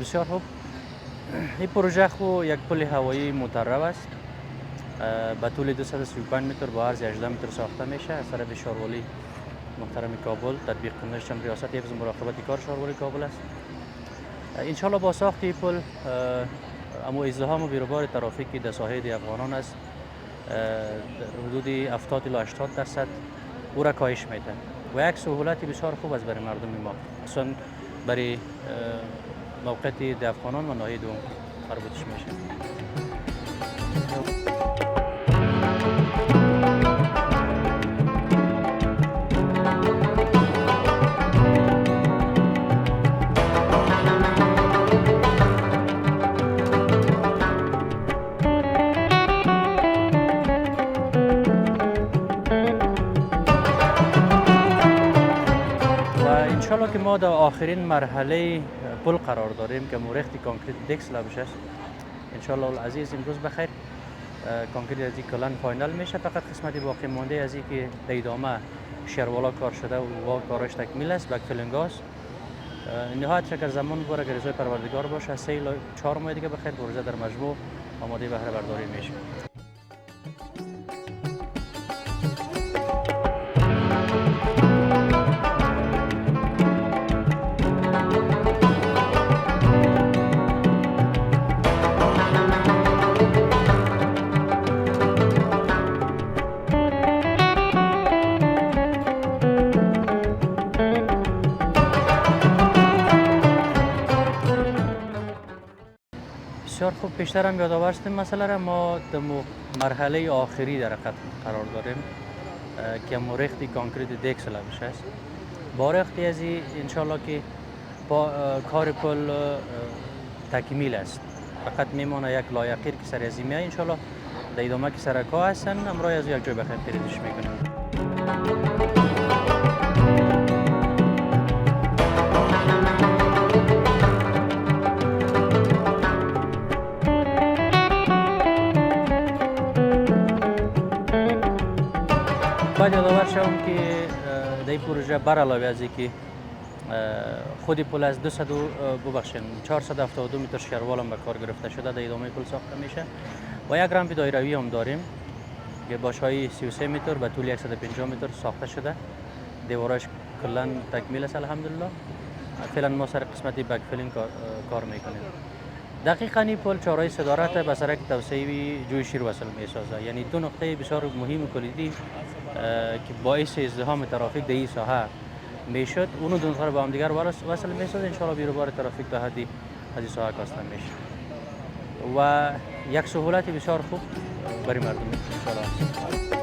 بسیار خوب. این پروژه خو یک پل هوایی مطرب است. به طول 235 متر با عرض 18 متر ساخته میشه از طرف شاروالی محترم کابل. تطبیق کنندش هم ریاست حفظ مراقبت کار شاروالی کابل است. انشالله با ساخت این پل اما ازدحام و بیروبار ترافیکی در ساحه افغانان است حدود 70 الی 80% او را کاهش میده و یک سهولتی بسیار خوب است برای مردم ما، اصلا برای موقعیت افغانان و ناحیه دوم مربوطش میشه. انشالله که ما در آخرین مرحله پل قرار داریم که مورخت کانکریت دک سلابش است. انشالله العزیز امروز بخیر کانکریت از این کلان فاینال میشه. فقط قسمتی باقی مانده از این که در ادامه شیروالا کار شده و کارش تکمیل است. بک فیلینگ است. نهایت شکر زمان باره که رضای پروردگار باشه 3 الی 4 ماه دیگه بخیر پروژه در مجموع آماده بهره برداری میشه. بسیار خوب. پیشتر هم یادآور شدیم مسئله را. ما در مرحله آخری در حقیقت قرار داریم که مورخت کانکریت دک سلابش است. بارختی از این انشالله که کار پل تکمیل است. فقط میمونه یک لایقیر که سر از این میاد. انشالله در ادامه که سرکا هستن امروز از یک جای بخیر خریدش میکنیم. باید یادآور شوم که در این پروژه بر علاوه از اینکه خود پل از 472 متر شیروال هم به کار گرفته شده در ادامه پل ساخته میشه و یک رمپ دایروی هم داریم که با شایی 33 متر به طول 150 متر ساخته شده. دیوارش کلا تکمیل است الحمدلله. فعلا ما سر قسمت بک فیلینگ کار میکنیم. دقیقاً این پل چهارراه صدارت به سرک توسعه جوی شیر وصل میسازه. یعنی دو نقطه بسیار مهم و کلیدی که باعث ازدحام ترافیک در این ساحه میشد اونو دو نقطه با هم دیگر وصل میسازه. ان شاء الله بیروبار ترافیک تا حدی از این ساحه کاسته میشه و یک سهولت بسیار خوب برای مردم ان شاء الله.